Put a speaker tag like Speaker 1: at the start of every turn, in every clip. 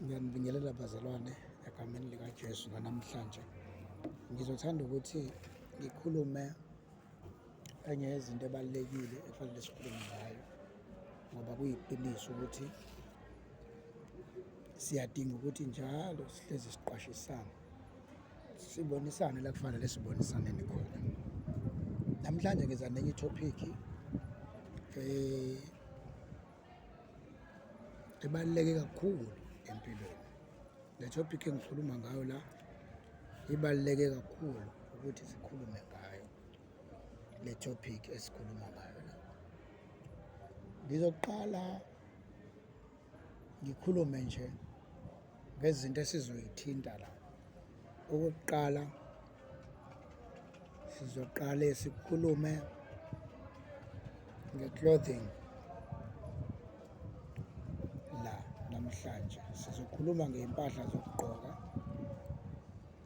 Speaker 1: Ngiyanibingelela bazalwane egameni likaJesu. Namhlanje ngizothanda ukuthi ngikhulume enye yezinto ebalulekile efanele sikhulume ngayo, ngoba kuyiqiniso ukuthi siyadinga ukuthi njalo sihlezi siqwashisane, sibonisane la kufanele sibonisaneni khona. Namhlanje ngiza nenye ithopiki ebaluleke kakhulu empilweni. Le topic engikhuluma ngayo la ibaluleke kakhulu ukuthi sikhulume ngayo. Le topic esikhuluma ngayo la, ngizoqala ngikhulume nje ngezinto esizoyithinta la. Okokuqala, sizoqale sikhulume nge-clothing la. Namhlanje sizokhuluma ngey'mpahla zokugqoka,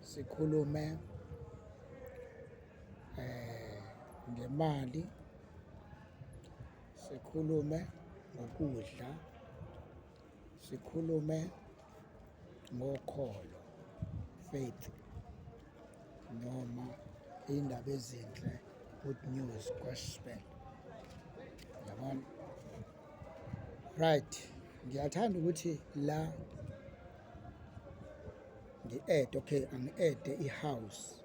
Speaker 1: sikhulume ngemali, sikhulume ngokudla, sikhulume ngokholo, faith, noma iy'ndaba ezinhle, good news, gospel. Yabona? Right, ngiyathanda ukuthi la angi-ede i-house.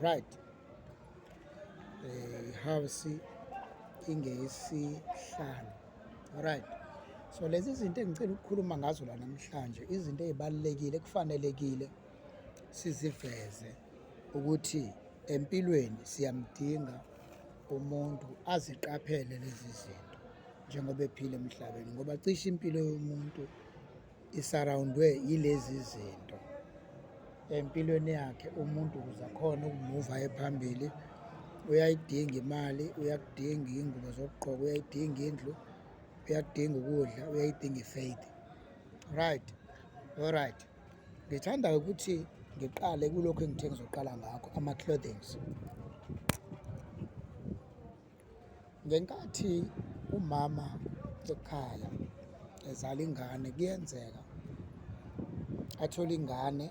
Speaker 1: Right, i-house ingeyesihlanu. Right, so lezi zinto engicela ukukhuluma ngazo la namhlanje, izinto ey'balulekile kufanelekile siziveze ukuthi empilweni siyamdinga umuntu aziqaphele lezi zinto njengoba ephila emhlabeni, ngoba cishe impilo yomuntu isarawundwe yilezi zinto. Empilweni yakhe umuntu ukuze akhone ukumuva phambili uyayidinga imali, uyakudinga iy'ngubo zokugqoka, uyayidinga indlu, uyakudinga ukudla, uyayidinga i-faith. Right, alright. Ngithanda ukuthi ngiqale kulokhu engithe ngizoqala ngakho, ama-clothings. Ngenkathi umama ekhaya ezala ingane, kuyenzeka athole ingane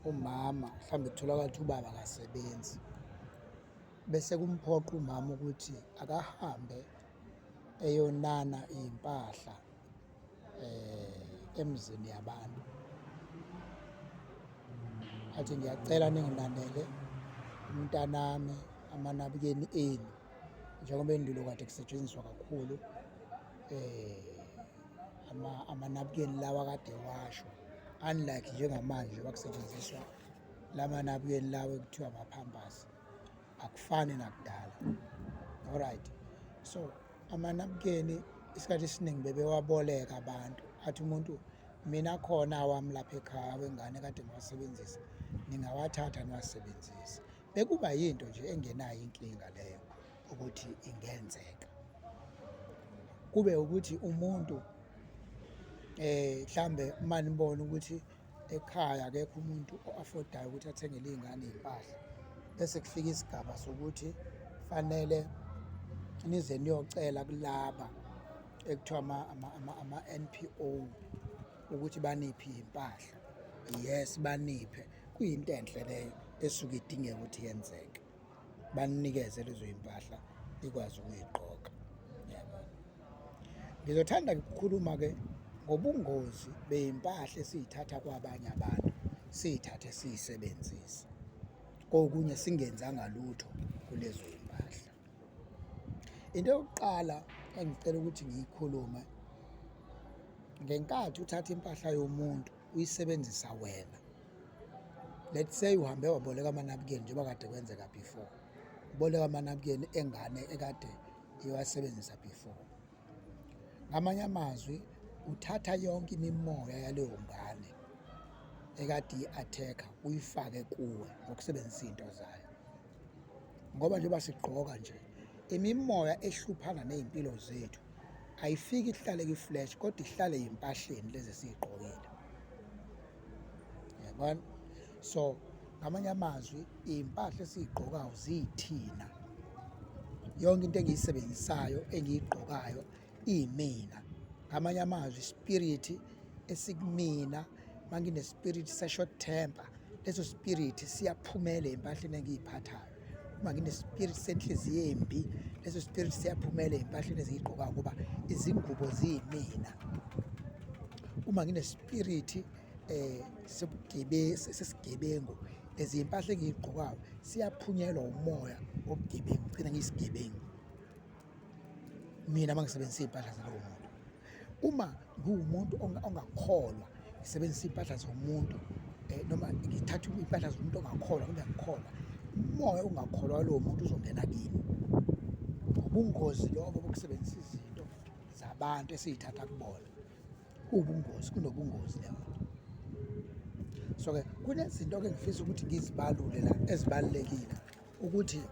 Speaker 1: umama, mhlawumbe kutholakala ukuthi ubaba akasebenzi, bese kumphoqa umama ukuthi akahambe eyonana iy'mpahla emzini yabantu. Athi ngiyacela ninginanele umntanami amanabukeni enu, njengoba endulo kade kusetshenziswa kakhulu amanabukeni lawa kade washwa, unlike njengamanje kwakusetshenziswa la manabukeni lawa ekuthiwa ama-Pampers, akufani nakudala. Alright, so amanabukeni isikhathi esiningi bebewaboleka abantu, athi umuntu mina khona awami lapha ekhaya wengane kade ngiwasebenzisa, ningawathatha niwasebenzise. Bekuba yinto nje engenayo inkinga leyo ukuthi ingenzeka. Kube ukuthi umuntu mhlambe uma nibona ukuthi ekhaya akekho umuntu o-afodayo ukuthi athengele iy'ngane iy'mpahla, bese kufika isigaba sokuthi fanele nize niyocela kulaba ekuthiwa ama-NPO ukuthi baniphe iy'mpahla. Yes, baniphe, kuyinto enhle leyo esuke idingeka ukuthi yenzeke, baninikeze lezo y'mpahla ikwazi ukuyigqoka. Yabona, ngizothanda ukukhuluma-ke ngobungozi bey'mpahla esiy'thatha kwabanye abantu, siy'thathe siy'sebenzise, kokunye singenzanga lutho kulezo y'mpahla. Into yokuqala engicela ukuthi ngiyikhulume, ngenkathi uthatha impahla yomuntu uyisebenzisa wena. Let's say uhambe waboleka amanabukeni njengoba kade kwenzeka before, uboleka amanabukeni engane ekade iwasebenzisa before. Ngamanye amazwi, uthatha yonke imimoya yaleyo ngane ekade i-attack-a uyifake kuwe ngokusebenzisa iy'nto zayo, ngoba njengoba sigqoka nje, imimoya ehluphana ney'mpilo zethu ayifiki ihlale kwi-flesh, kodwa ihlale yimpahleni lezi esiy'gqokile. Yabona? So ngamanye amazwi iy'mpahla esiy'gqokayo ziyithina. Yonke into engiyisebenzisayo engiyigqokayo iy'mina. Ngamanye amazwi spirit esikumina, mangine spirit se-short temper, leso spirit siyaphumela ey'mpahleni engiy'phathayo. Uma ngine spirit senhliziyo embi, leso spirit siyaphumela ey'mpahleni eziy'gqokayo ngoba izingubo ziyimina. Uma ngine spirit sesigebengu, lezi iy'mpahla engiy'gqokayo siyaphunyelwa umoya wobugebengu, ngigcina ngiyisigebengu mina mangisebenzisa iy'mpahla zalowo muntu. Uma ngiwumuntu ongakholwa, ngisebenzisa iy'mpahla zomuntu noma ngithatha iy'mpahla zomuntu ongakholwa kumbe ngikholwa, umoya ongakholwa walowo muntu uzongena kimi. Ubungozi lobo bokusebenzisa izinto zabantu esiy'thatha kubona, kuwubungozi, kunobungozi leyo. So-ke kunezinto-ke engifisa ukuthi ngizibalule la ezibalulekile ukuthi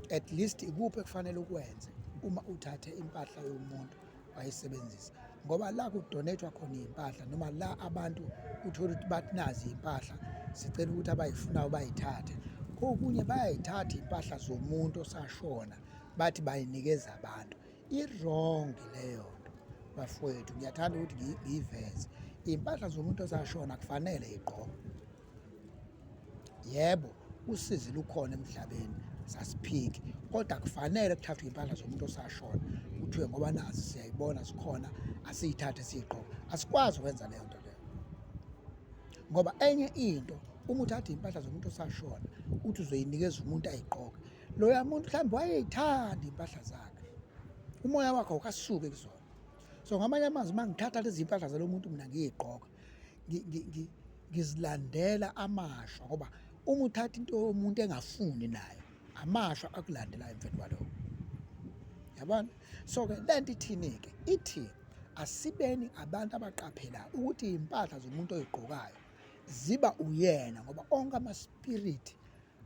Speaker 1: at least ikuphi ekufanele ukwenze uma uthathe impahla yomuntu wayisebenzisa, ngoba la kudonethwa khona iy'mpahla noma la abantu uthola ukuthi bathi nazi iy'mpahla sicela ukuthi abayifunayo bayithathe. Kokunye bayayithatha iy'mpahla zomuntu osashona bathi bayinikeza abantu. I-wrong leyo nto bafowethu, ngiyathanda ukuthi ngiyiveze. Iy'mpahla zomuntu osashona kufanele y'gqokwe. Yebo, usizi lukhona emhlabeni, sasiphiki, kodwa kufanele kuthathwe iy'mpahla zomuntu osashona kuthiwe ngoba nazi siyayibona zikhona, asiyithathe siyigqoke. Asikwazi ukwenza leyo nto leyo, ngoba enye into uma uthatha iy'mpahla zomuntu osashona uthi uzoyinikeza umuntu ayigqoke, loya muntu mhlawumbe wayey'thanda iy'mpahla zakhe, umoya wakho awukasuki kuzona. So ngamanye amazwi uma ngithatha lezi iy'mpahla zalo muntu mina ngiyigqoka, ngizilandela amashwa, ngoba uma uthatha into yomuntu engafuni nayo, amashwa akulandelayo emveni kwalokho. Yabona? So-ke lento ithini-ke, ithi asibeni abantu abaqaphelayo ukuthi iy'mpahla zomuntu oyigqokayo ziba uyena, ngoba onke ama-spirit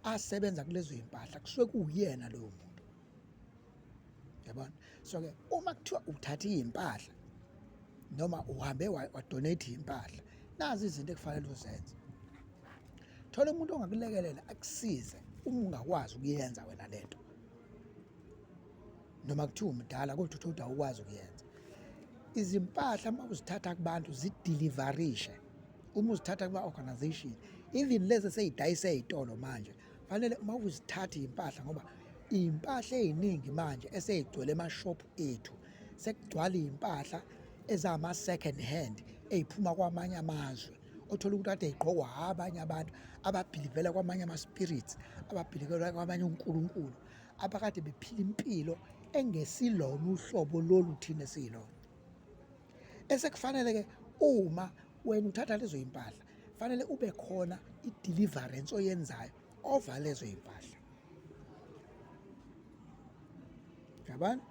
Speaker 1: asebenza kulezo y'mpahla kusuke kuwuyena loyo muntu. Yabona? So-ke uma kuthiwa uthathe iy'mpahla noma uhambe wadonate iy'mpahla, nazi izinto ekufanele uzenze. Thola umuntu ongakulekelela akusize uma ungakwazi ukuyenza wena lento, noma kuthiwa umdala kodwa uthole ukuthi awukwazi ukuyenza. Izimpahla uma uzithatha kubantu zidilivarishe, uma uzithatha kuma-organization, even lezi esey'dayisa ey'tolo manje, fanele uma uzithatha iy'mpahla, ngoba iy'mpahla ey'ningi manje esey'gcwele emashophu ethu, sekugcwala iy'mpahla ezama-second hand ey'phuma kwamanye amazwe, othola ukuthi kade y'gqokwa abanye abantu ababhilivela kwamanye ama-spirits, ababhilivela kwamanye unkulunkulu, abakade bephila impilo engesilona uhlobo lolu thina esiyilona. Esekufanele-ke uma wena uthatha lezo y'mpahla, fanele ube khona i-deliverance oyenzayo over lezo y'mpahla. Yabona?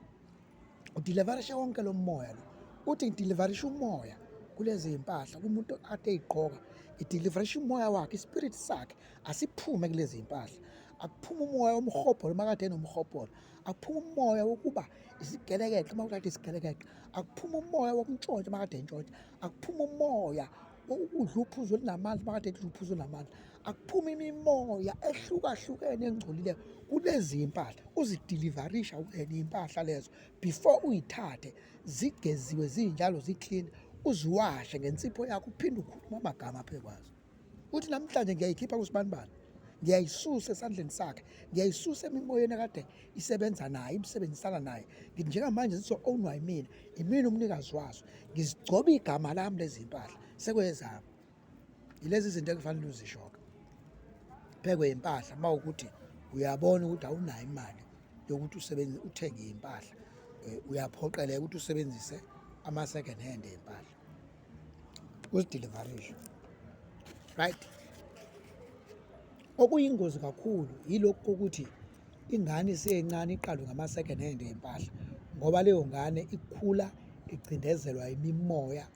Speaker 1: Udilivarisha wonke lo moya lo, uthi ngidilivarisha umoya kulezi y'mpahla kumuntu ade ey'gqoka, idilivarisha umoya wakhe, ispirit sakhe asiphume kulezi y'mpahla. Akuphuma umoya womhobholo makade enomhobholo, akuphuma umoya wokuba isigelekeqe makade isigelekeqe, akuphuma umoya wokuntshontsha makade entshontsha, akuphuma umoya ukudla uphuzo olunamandla makade edla uphuzo olunamandla, akuphuma imimoya ehlukahlukene engcolileyo kulezi y'mpahla. Uzidilivarisha wena iy'mpahla lezo before uyithathe, zigeziwe zinjalo ziclean, uziwashe ngensipho yakho, uphinde ukhulume amagama aphe kwazo. Uthi namhlanje ngiyayikhipha kusibanibani, ngiyayisusa esandleni sakhe, ngiyayisusa emimoyeni akade isebenza naye, imsebenzisana naye. Ngithi njengamanje zizo-ownwa yimina, imina umnikazi wazo, ngizigcoba igama lami lezi mpahla, sekwezami. Yilezi zinto ekufanele uzishoke. Phekwe impahla uma ukuthi uyabona ukuthi awunayo imali yokuthi uthenge iy'mpahla, uyaphoqeleka ukuthi usebenzise ama-second hand ey'mpahla, uzidilivarishe, right? Okuyingozi kakhulu yilokhu kokuthi ingane isencane iqalwe ngama-second hand ey'mpahla, ngoba leyo ngane ikhula icindezelwa imimoya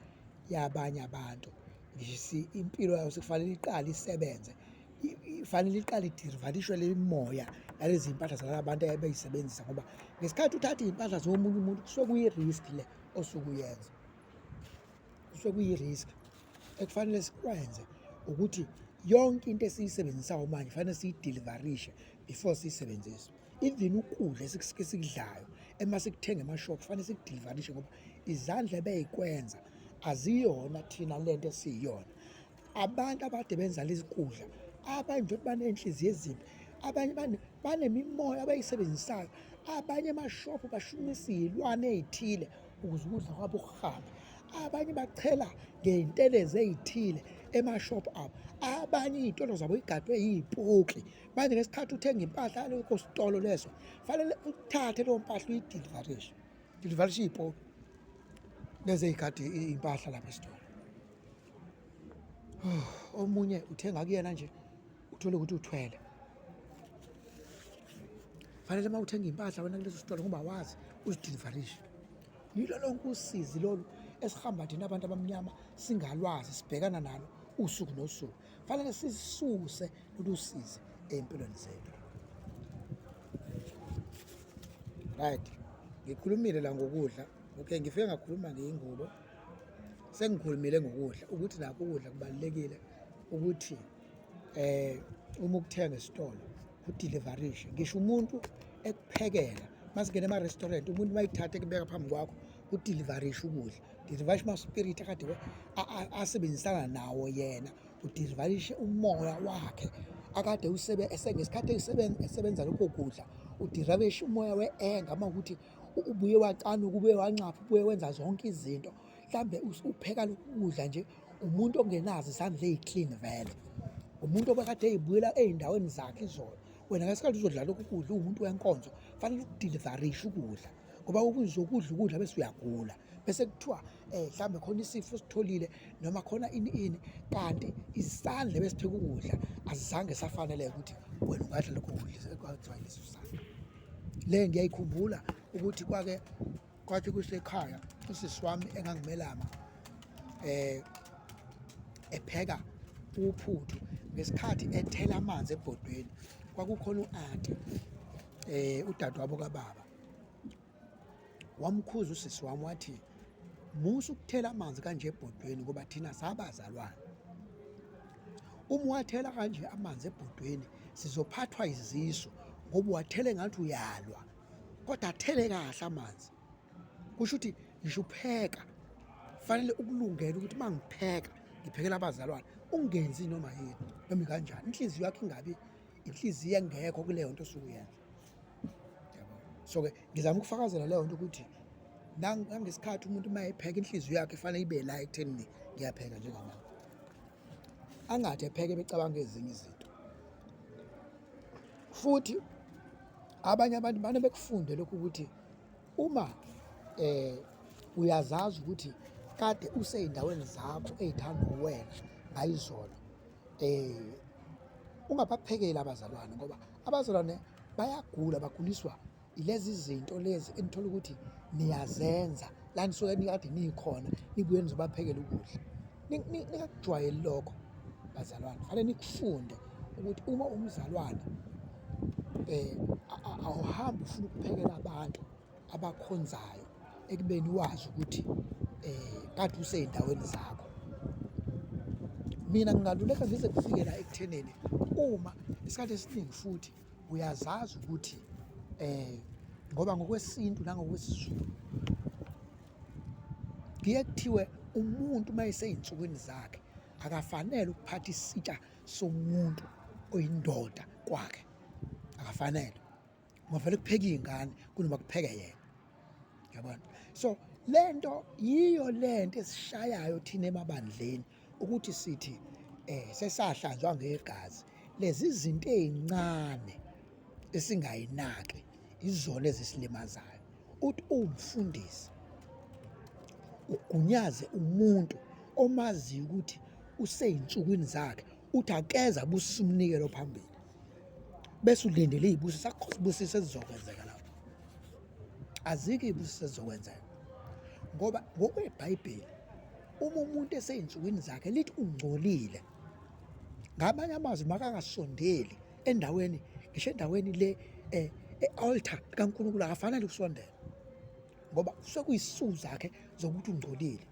Speaker 1: yabanye abantu. Ngisho impilo yayo sekufanele iqale isebenze, ifanele iqale idilivarishwe le moya yalezi iy'mpahla zalaba bantu ebey'sebenzisa, ngoba ngesikhathi uthatha iy'mpahla zomunye umuntu kusuke kuyi-risk le osuke uyenza, kusuke kuyi-risk. Ekufanele sikwenze ukuthi yonke into esiyisebenzisayo manje fanele siyidilivarishe before siyisebenzise. Even ukudla esikudlayo ema sikuthenga emashop kufanele sikudeliverishe ngoba izandla ebeyikwenza aziyona thina lento esiyiyona. Abantu abade benza lezi kudla abanye nje banenhliziyo ezimbi, abanye banemimoya abayisebenzisayo, abanye emashophu bashumisa iy'lwane ey'thile ukuze ukudla kwabo kuhambe, abanye bachela ngey'ntelezi ey'thile emashophu abo, abanye iy'tolo zabo igadwe yiy'poki. Manje ngesikhathi uthenga impahla yalokho sitolo leso fanele uthathe leyo mpahla deliverishe iy'poki lezi ey'gade iy'mpahla lapha esitolo. Omunye uthenga kuyena nje uthole ukuthi uthwele. Fanele uma uthenga impahla wena kuleso sitolo ngoba wazi uzideliverishe. Yilo lonke usizi lolu esihamba thina abantu abamnyama singalwazi sibhekana nalo usuku nosuku. Fanele sisuse lolu sizi ey'mpilweni zethu. Right, ngikhulumile la ngokudla. Okay, ngifike ngakhuluma ngey'ngubo. Sengikhulumile ngokudla ukuthi nakho ukudla kubalulekile ukuthi uma ukuthenga esitolo udeliverishe. Ngisho umuntu ekuphekela masingena ema-restaurant umuntu mayithathe kubeka phambi kwakho udeliverishe ukudla, udeliverishe ama-spirit akade asebenzisana nawo yena, udeliverishe umoya wakhe akade ngesikhathi esebenza lokho kudla, udeliverishe umoya we-anger uma ukuthi ubuye wacanuka, ubuye wancapha, ubuye wenza zonke izinto. Mhlambe upheka lokhu kudla nje umuntu ongenazo izandla ey'clean vele, umuntu obekade ey'buyela ey'ndaweni zakhe izolo. Wena ngesikhathi uzodla lokhu kudla uwumuntu wenkonzo fanele ukudeliverishe ukudla ngoba uzokudla ukudla bese uyagula bese kuthiwa mhlambe khona isifo ositholile noma khona ini kanti isandla ebesipheka ukudla azange safanele ukuthi wena ungadla lokho kudla kwathiwa yileso sandla. Le ngiyayikhumbula ukuthi kwakhe kusekhaya usisi wami engangimelama epheka uphuthu ngesikhathi ethela amanzi ebhodweni. Kwakukhona u-anti udadewabo kababa wamkhuza usisi wami wathi musa ukuthela amanzi kanje ebhodweni ngoba thina sabazalwane, uma wathela kanje amanzi ebhodweni sizophathwa izisu ngoba wathele ngathi uyalwa, kodwa athele kahle amanzi. Kusho ukuthi ngisho upheka fanele ukulungela ukuthi uma ngipheka ngiphekela abazalwane ungenzi noma yini noma kanjani, inhliziyo yakho ingabi inhliziyo engekho kuleyo nto osuke uyenza. So-ke ngizama ukufakazela leyo nto ukuthi nangesikhathi umuntu uma epheka inhliziyo yakhe fanele ibe la ekuthenini ngiyapheka njengamanje, angathi epheke becabanga ezinye izinto. Futhi abanye abantu bane bekufunde lokhu ukuthi uma uyazazi ukuthi kade usey'ndaweni zakho ey'thandwa uwena ngayizolo, ungabaphekeli abazalwane ngoba abazalwane bayagula, baguliswa ilezi zinto lezi enithola ukuthi niyazenza la nisuke nikade nikhona, nibuye nizobaphekela ukudla. Ningakujwayeli lokho bazalwane, fanele nikufunde ukuthi uma umzalwane awuhambi ufuna ukuphekela abantu abakhonzayo ekubeni wazi ukuthi kade usey'ndaweni zakho. Mina ngingaluleka ngize kufike la ekuthenini uma isikhathi esiningi futhi uyazazi ukuthi ngoba ngokwesintu nangokwesiZulu kuye kuthiwe umuntu uma esey'nsukwini zakhe akafanele ukuphatha isitsha somuntu oyindoda kwakhe, akafanele. Kungafanele kupheke iy'ngane kunoma kupheke yena, yabona. So lento yiyo lento esishayayo thina emabandleni ukuthi sithi sesahlanzwa ngegazi. Lezi zinto ey'ncane esingayinaki izona ezisilimazayo. Uthi uwumfundisi ugunyaze umuntu omaziyo ukuthi usey'nsukwini zakhe, uthi akeza abusise umnikelo phambili bese ulindele iy'busiso, akukho isibusiso esizokwenzeka lapho, azikho iy'busiso ezizokwenzeka ngoba ngokwebhayibheli uma umuntu esey'nsukwini zakhe lithi ungcolile. Ngamanye amazwi makangasondeli endaweni, ngisho endaweni le e-altar kaNkulunkulu akafanele ukusondela ngoba sekuyisisuku zakhe zokuthi ungcolile.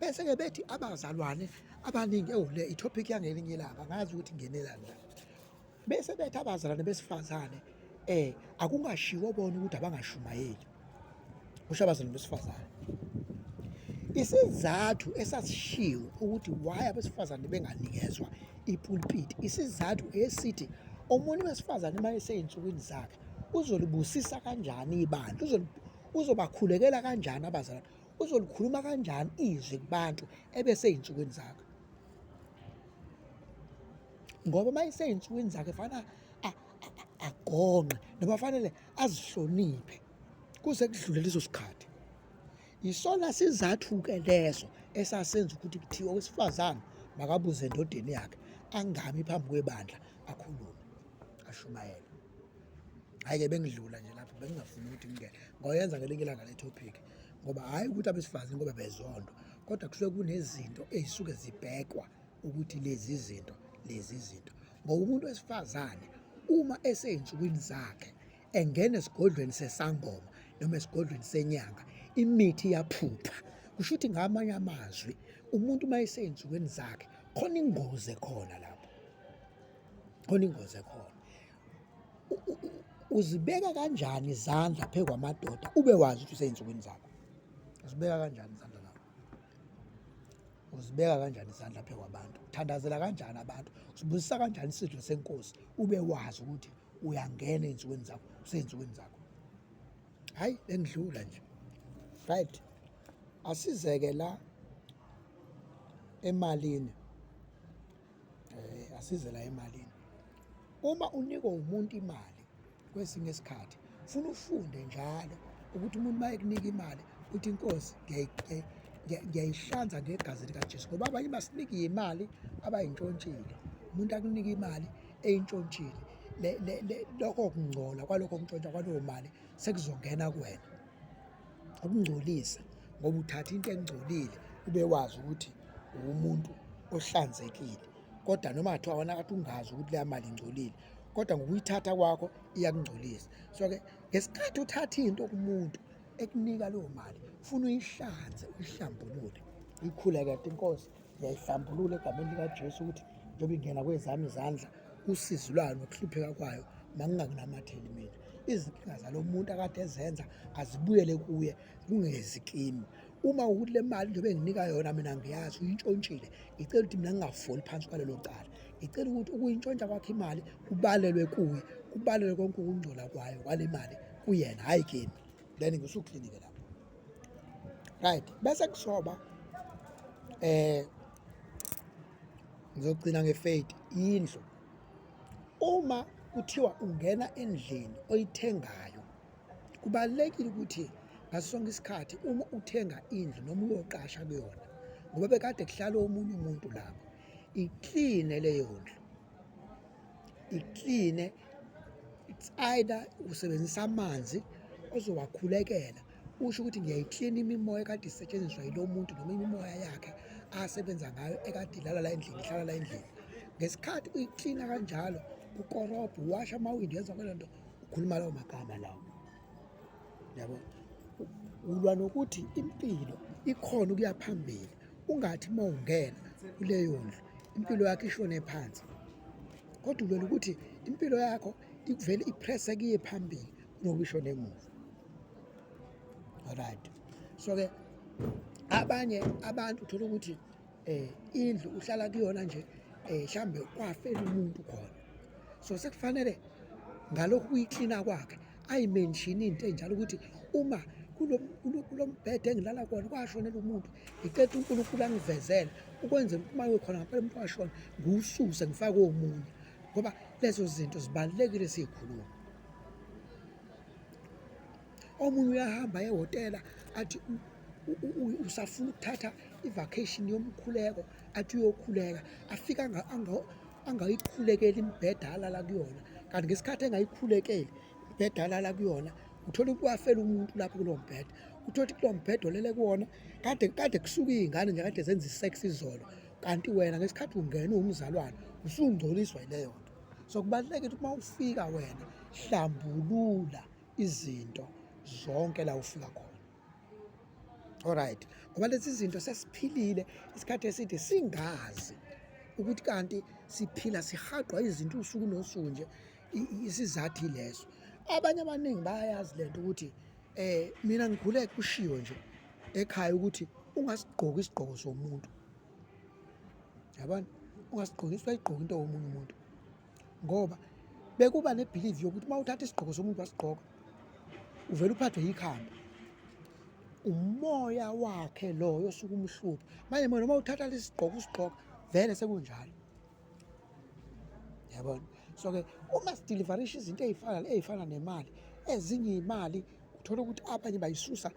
Speaker 1: Bese-ke bethi abazalwane abaningi le ithophiki yangelinye ilanga, ngazi ukuthi ngenelani la. Bese bethi abazalwane besifazane akungashiwo bona ukuthi abangashumayeli kusho abazali besifazane. Isizathu esasishiwo ukuthi why abesifazane benganikezwa ipulpiti, isizathu esithi omunye wesifazane uma esey'nsukwini zakhe uzolibusisa kanjani ibandla, uzobakhulekela kanjani abazalwane, uzolikhuluma kanjani izwi kubantu ebesey'nsukwini zakhe. Ngoba uma esey'nsukwini zakhe fanele agonqe noma fanele azihloniphe kuze kudlule leso sikhathi. Isona sizathu-ke leso esasenza ukuthi kuthiwa owesifazane makabuze endodeni yakhe angami phambi kwebandla akhulume ashumayele. Hhayi-ke bengidlula nje lapho, bengingafuni ukuthi ngingene ngoyenza ngelinye ilanga le topic, ngoba hhayi ukuthi abesifazane ngoba bezondwa, kodwa kusuke kunezinto ey'suke zibhekwa ukuthi lezi zinto. Ngoba umuntu wesifazane uma esey'nsukwini zakhe engena esigodlweni sesangoma noma esigodlweni senyanga, imithi iyaphupha. Kusho ukuthi ngamanye amazwi umuntu uma esey'nsukwini zakhe khona ingozi ekhona lapho, khona ingozi ekhona. Uzibeka kanjani izandla phezu kwamadoda ube wazi ukuthi usey'nsukwini zakho? Uzibeka kanjani izandla lapho? Uzibeka kanjani izandla phezu kwabantu? Uthandazela kanjani abantu? Usibusisa kanjani isidlo senkosi ube wazi ukuthi uyangena ey'nsukwini zakho, usey'nsukwini zakho? Hhayi, bengidlula nje. Right, asizeke la emalini, asize la emalini. Uma unikwa umuntu imali kwesinye isikhathi funa ufunde njalo ukuthi umuntu uma ekunika imali uthi inkosi ngiyayihlanza ngegazi likaJesu, ngoba abanye basinika imali abayintshontshile. Umuntu akunika imali eyintshontshile, lokho kungcola kwalokho kuntshontsha kwaleyo mali sekuzongena kuwena, ukungcolisa, ngoba uthatha into engcolile ube wazi ukuthi uwumuntu ohlanzekile. Kodwa noma kuthiwa wona kade ungazi ukuthi leya mali ingcolile, kodwa ngokuyithatha kwakho iyakungcolisa. So-ke ngesikhathi uthatha into kumuntu ekunika leyo mali funa uyihlanze, uyihlambulule, uyikhulekele inkosi, ngiyayihlambulula egameni likaJesu ukuthi njengoba ingena kwezami izandla usizi lwayo nokuhlupheka kwayo mangingakunamatheli mina. Izinkinga zalo muntu akade ezenza azibuyele kuye kungezikimi. Uma ukuthi le mali njengoba enginika yona mina ngiyazi uyintshontshile, ngicela ukuthi mina ngingafoli phansi kwalelo cala. Ngicela ukuthi ukuyintshontsha kwakho imali kubalelwe kuye, kubalelwe konke ukungcola kwayo kwale mali kuyena, hhayi kimi. Then ngisuklinike lapho. Right, bese kusoba ngizogcina nge-faith, indlu. Uma kuthiwa ungena endlini oyithengayo, kubalulekile ukuthi ngaso sonke isikhathi uma uthenga indlu noma uyoqasha kuyona, ngoba bekade kuhlala omunye umuntu lapho, ikline leyo ndlu, ikline. It's either usebenzisa amanzi ozowakhulekela, usho ukuthi ngiyayiklina imimoya ekade isetshenziswa yilo muntu noma imimoya yakhe asebenza ngayo ekade ilala la endlini, ihlala la endlini. Ngesikhathi uyiklina kanjalo, ukorobha, uwasha amawindi, yenza kwelo nto, ukhuluma lawo magama lawo, yabo. Ulwa nokuthi impilo ikhona ukuya phambili, ungathi uma ungena kuleyo ndlu impilo yakho ishone phansi, kodwa ulwela ukuthi impilo yakho ikuvele ipresse kuye phambili kunokuba ishone emuva. Alright, so-ke abanye abantu uthola ukuthi indlu uhlala kuyona nje mhlambe kwafela umuntu khona, so sekufanele ngalokhu uyiklina kwakhe ayimenshini into enjalo ukuthi uma kulo mbhede engilala kuwona kwashonela umuntu, ngicela uNkulunkulu angivezele ukwenza uma khona ngempela umuntu washona ngiwususe ngifake omunye, ngoba lezo zinto zibalulekile siyikhuluma. Omunye uyahamba ehhotela athi usafuna ukuthatha i-vacation yomkhuleko, athi uyokhuleka, afika angayikhulekeli imibhede alala kuyona, kanti ngesikhathi engayikhulekeli imibhede alala kuyona uthola ukuthi kwafela umuntu lapho kulowo mbhede. Uthola ukuthi kulowo mbhede olele kuwona kade kusuka iy'ngane nje kade zenza iseksi izolo, kanti wena ngesikhathi ungena uwumzalwane usungcoliswa yileyo nto. So kubalulekile ukuthi uma ufika wena hlambulula izinto zonke la ufika khona. Alright, ngoba lezi zinto sesiphilile isikhathi eside singazi ukuthi kanti siphila sihaqwa izinto usuku nosuku nje, isizathu ileso. Abanye abaningi bayayazi lento ukuthi mina ngikhule kushiwo nje ekhaya ukuthi ungasigqoki isigqoko somuntu. Yabona? Ungasigqokisi wayigqoka into yomunye umuntu. Ngoba bekuba nebelief yokuthi uma uthatha isigqoko somuntu wasigqoka uvela uphathwe yikhanda. Umoya wakhe loyo osuke umhlupha. Manje mina uma uthatha lesi sigqoko usigqoka vele sekunjalo. Yabona? So-ke uma sideliverisha izinto ey'fana nemali, ezinye iy'mali uthola ukuthi abanye bayisusa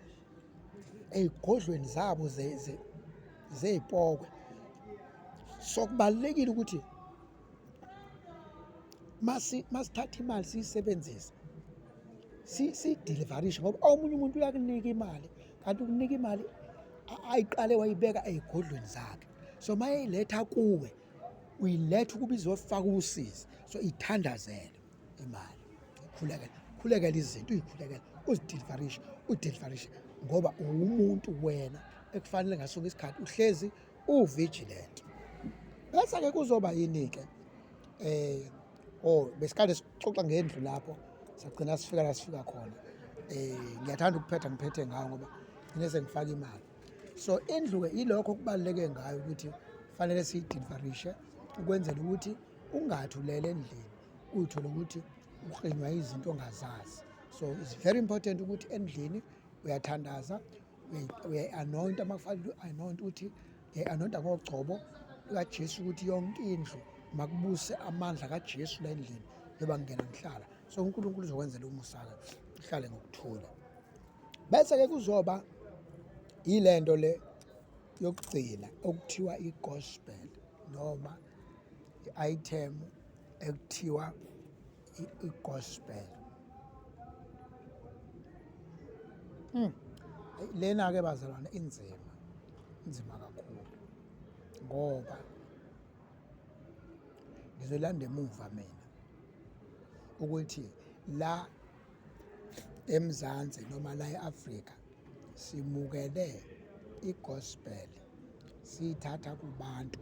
Speaker 1: ey'godlweni zabo zey'pokwe. So kubalulekile ukuthi masithatha imali siyisebenzise siyideliverishe, ngoba omunye umuntu uyakunika imali kanti ukunika imali ayiqale wayibeka ey'godlweni zakhe. So uma eyiletha kuwe uyiletha ukuba izofaka usizi, so ithandazele imali, khulekela izinto, uyikhulekela, udeliverishe ngoba uwumuntu wena ekufanele ngasonke isikhathi uhlezi uvigilant. Bese-ke kuzoba yini-ke besikade sixoxa ngendlu lapho sagcina sifika la sifika khona. Ngiyathanda ngiphethe ngayo ngoba ngine sengifaka imali. So indlu-ke ilokho okubaluleke ngayo ukuthi kufanele siyideliverishe ukwenzela ukuthi ungathi ulele endlini uyithole ukuthi uqinwa izinto ongazazi. So it's very important ukuthi endlini uyathandaza, uyayi-anointa uma kufanele uyi-anointe, ukuthi uyayi-anointa ngogcobo lukaJesu ukuthi yonke indlu makubuse amandla kaJesu la endlini njengoba ngingena ngihlala. So uNkulunkulu uzokwenzela umusa-ke uhlale ngokuthula. Bese-ke kuzoba ilento le yokugcina okuthiwa i-gospel noma i-item ekuthiwa i-gospel. Lena-ke bazalwane inzima kakhulu ngoba ngizolanda emuva mina ukuthi la eMzansi noma la e-Afrika simukele i-gospel siyithatha kubantu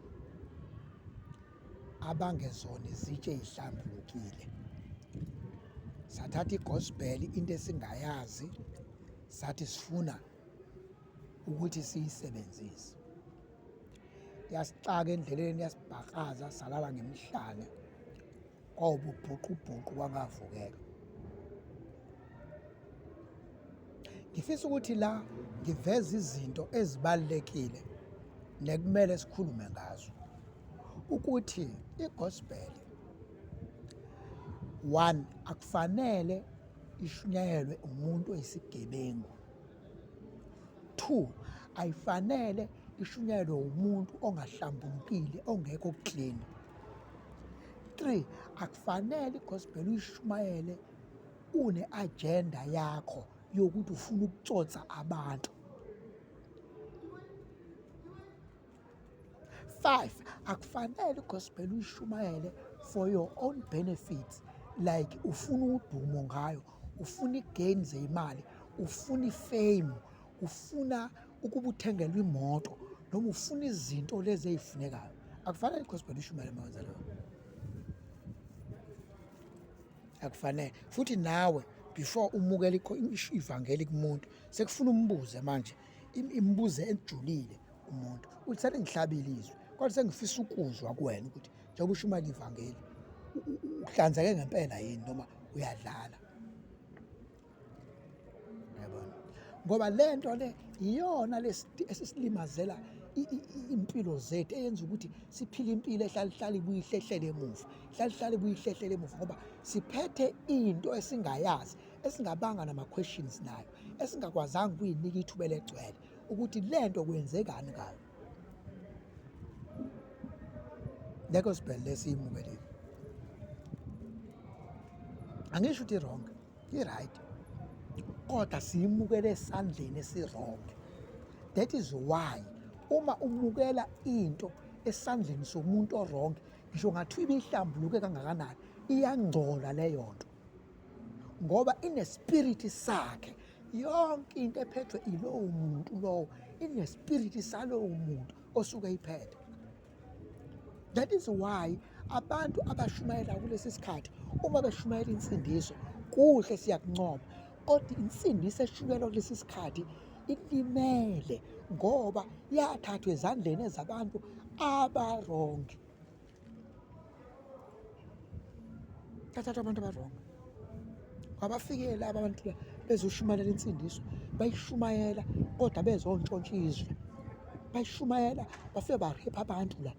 Speaker 1: abangezona izitshe ey'hlambulukile. Sathatha i-gospel, into esingayazi, sathi sifuna ukuthi siyisebenzise. Yasicaka endleleni, yasibhakaza, salala ngemhlane, kwawuba ubhuqubhuqu kwangavukeka. Ngifisa ukuthi la ngiveze izinto ezibalulekile nekumele sikhulume ngazo, ukuthi i-gospel, one, akufanele ishunyayelwe umuntu oyisigebengu. Two, ayifanele ishunyayelwe umuntu ongahlambulukile, ongekho clean. Three, akufanele i-gospel uyishumayele une-agenda yakho yokuthi ufuna ukutsotsa abantu. Five, akufanele i-gospel uyishumayele for your own benefits, like ufuna udumo ngayo, ufuna i-gain zeyimali, ufuna i-fame, ufuna ukuba uthengelwe imoto noma ufuna izinto lezi ey'funekayo. Akufanele i-gospel uyishumayele mawenza lokho. Akufanele. Futhi nawe before umukele ivangeli kumuntu sekufuna umbuze manje imibuzo ejulile umuntu uthi sengihlabile izwi kodwa sengifisa ukuzwa kuwena ukuthi njengoba ushumayela ivangeli uhlanzeke ngempela yini noma uyadlala. Yabona? Ngoba lento le iyona esisilimazela impilo zethu, eyenza ukuthi siphile impilo ehlala ibuyihlehlele emuva, ihlala ibuyihlehlele emuva ngoba siphethe into esingayazi, esingabanga nama-questions nayo, esingakwazanga ukuyinika ithuba eligcwele ukuthi lento kwenzekani ngayo. Le gospel lesiyimukelile, angisho ukuthi wrong, i-right, kodwa siyimukele esandleni esi-wrong. That is why uma umukela into esandleni somuntu o-wrong, ngisho ngathiwa ibihlambuluke kangakanani, iyangcola leyo nto ngoba inespiriti sakhe. Yonke into ephethwe ilowo muntu lowo inespiriti salowo muntu osuke eyiphethe. That is why abantu abashumayela kulesi sikhathi uma beshumayela insindiso kuhle siyakuncoma, kodwa insindiso eshukelwa kulesi sikhathi ilimele ngoba yathathwa ezandleni ezabantu abarongi. Yathathwa abantu abarongi. Abafike laba abantu bezoshumayela insindiso, bayishumayela kodwa bezontshontsha izwe. Bayishumayela bafike barepha abantu la.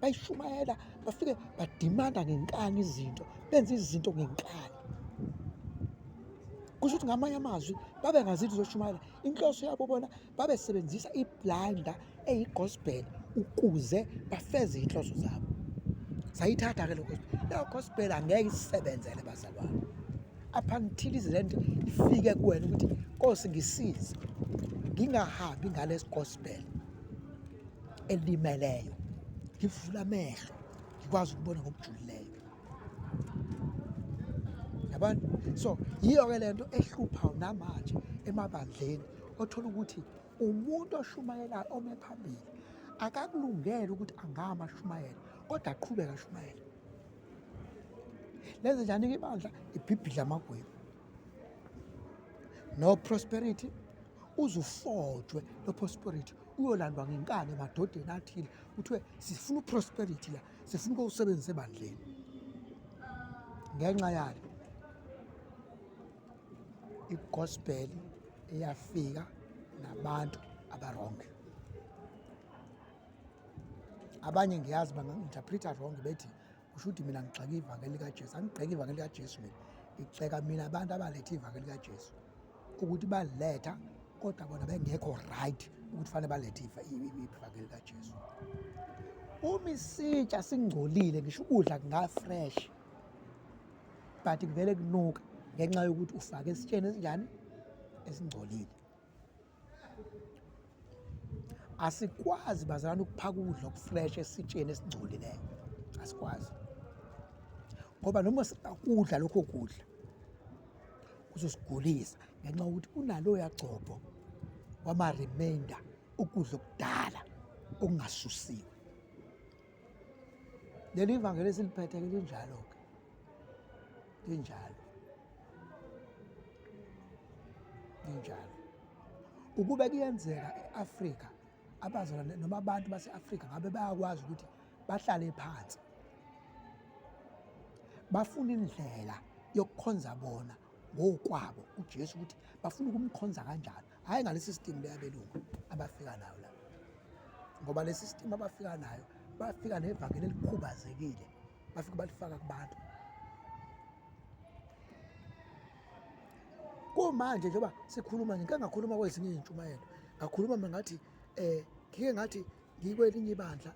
Speaker 1: Bayishumayela bafike badimanda ngenkani izinto, benza izinto ngenkani. Kusho ukuthi ngamanye amazwi babe ngazithi zoshumayela, inhloso yabo bona babesebenzisa iblanda eyi-gospel ukuze bafeze iy'nhloso zabo. Sayithatha-ke leyo gospel angeke isisebenzele bazalwane up until izinto ifike kuwena ukuthi Nkosi ngisize ngingahambi ngalesi gospel elimeleyo, ngivula amehlo ngikwazi ukubona ngokujulileyo. Yabona? So yiyo-ke lento ehluphayo namanje emabandleni, othola ukuthi umuntu oshumayelayo ome phambili akakulungele ukuthi angama ashumayela, kodwa aqhubeke ashumayela. Lenze njani-ke ibandla? Ibhibhidla amagwebu. No prosperity, uze ufojwe no prosperity, uyolandwa ngenkani emadodeni athile, kuthiwe sifuna uprosperity la, sifuna ukuyosebenzisa ebandleni. Ngenxa yalo igospel iyafika nabantu abarongi. Abanye ngiyazi banga-interpreta wrong bethi kusho ukuthi mina ngigxeka ivangeli likaJesu. Angigxeki ivangeli likaJesu mina, ngigxeka mina abantu abaletha ivangeli likaJesu ukuthi baliletha kodwa bona bengekho right ukuthi fanele balethe ivangeli likaJesu. Uma isitsha singcolile ngisho ukudla kunga-fresh but kuvele kunuka ngenxa yokuthi ufake esitsheni esinjani? Esingcolile. Asikwazi bazalwane ukuphaka ukudla okufresh esitsheni esingcolileyo. Asikwazi. Ngoba noma sikudla lokho kudla kuzosigulisa ngenxa yokuthi kunalo yagcobo wama-remainder ukudla okudala okungasusiwe. Leli ivangeli esiliphethe-ke linjalo-ke. Linjalo. Linjalo. Ukube kuyenzeka e-Afrika abazalwane noma abantu base-Afrika ngabe bayakwazi ukuthi bahlale phansi bafuna indlela yokukhonza bona ngokwabo uJesu, ukuthi bafuna ukumkhonza kanjani, hhayi ngale system leyabelungu abafika nayo la. Ngoba le system abafika nayo bafika nevangeli elikhubazekile, bafika balifaka kubantu. Kumanje njengoba sikhuluma ngike ngakhuluma kwezinye iy'ntshumayelo, ngakhuluma mina ngathi ngike ngathi ngikwelinye ibandla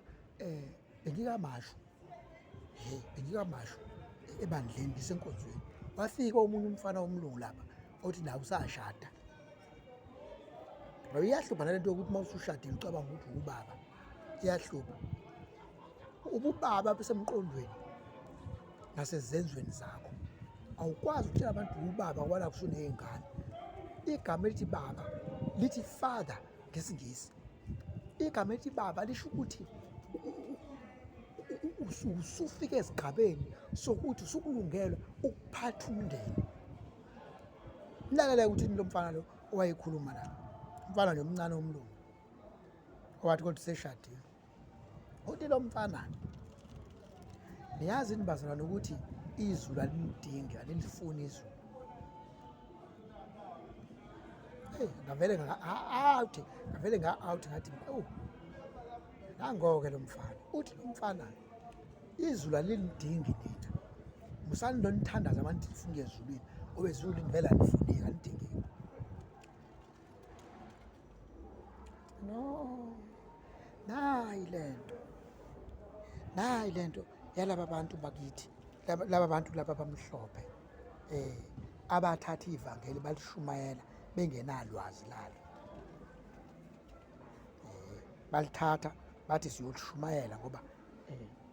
Speaker 1: bengikamashu ebandleni ngisenkonzweni. Wafika omunye umfana womlungu lapha othi nawe usashada. Ngoba iyahlupha nalento yokuthi uma usushadile ucabanga ukuthi ubaba, iyahlupha. Ububaba busemqondweni nasezenzweni zakho. Awukwazi ukutshela abantu ubaba ngoba lapho usuney'ngane. Igama elithi baba lithi father ngesingisi. Igama elithi baba lisho ukuthi usufike esigabeni sokuthi usukulungelwa ukuphatha umndeni. Mlalele ukuthi lo mfana lo owayekhuluma la, umfana nje omncane womlungu owathi kodwa useshadile. Uthi lo mfana, niyazi nibazalwane ukuthi izulu alimdingi, alilifuni izulu. Ngavele nga-out ngathi nango-ke lo mfana. Uthi lo mfana, izulu alilidingi nina, musani lonithandaza abantu lifunge ezulwini ngoba ezulwini vele alifuneki, alidingeki. No, nayi lento yalaba bantu bakithi, laba bantu laba abamhlophe abathatha ivangeli balishumayela bengenalwazi lalo. Balithatha bathi siyolishumayela ngoba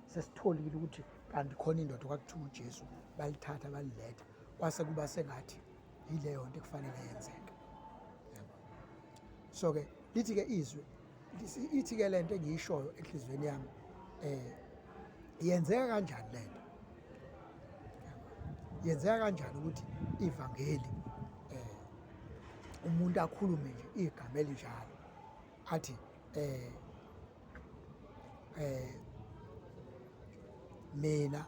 Speaker 1: sesitholile ukuthi kanti khona indoda okwakuthiwa uJesu. Balithatha baliletha, kwase kuba sengathi yileyo nto ekufanele yenzeke. So-ke lithi-ke izwi ithi-ke lento engiyishoyo enhliziyweni yami, yenzeka kanjani lento? Yenzeka kanjani ukuthi ivangeli umuntu akhulume nje igama elinjalo athi mina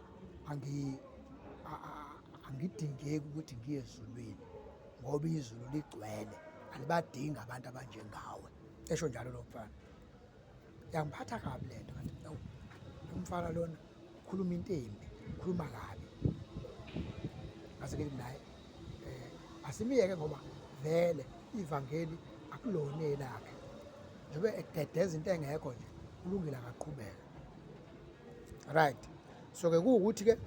Speaker 1: angidingeki ukuthi ngiye ezulwini ngoba izulu ligcwele, alibadingi abantu abanjengawe. Esho njalo lo mfana. Yangiphatha kabi le nto kanti umfana lona ukhuluma into embi, ukhuluma kabi. Ngase-ke naye asimiyeke ngoba vele ivangeli akulona elakhe. Njengoba egedeza into engekho nje, kulungile akaqhubeka. Right. So-ke kuwukuthi-ke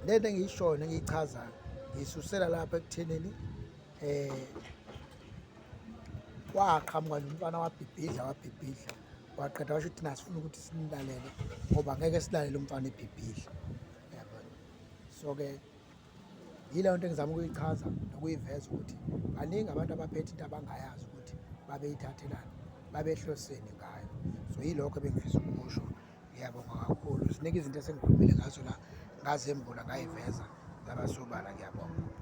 Speaker 1: le nto engiyishoyo nengiyichazayo ngiyisusela lapha ekuthenini waqhamuka nomfana wabhibhidla waqeda washo ukuthi nasifuna ukuthi simlalele ngoba ngeke silalele umfana ebhibhidla. Yabona. So-ke yileyo nto engizama ukuyichaza nokuyiveza ukuthi baningi abantu abaphethe into abangayazi ukuthi babeyithathelani, babehloseni ngayo. So yilokho ebengifisa ukusho. Ngiyabonga kakhulu. Ziningi izinto esengikhulumile ngazo la, ngazembula ngayiveza, ngaba sobala. Ngiyabonga.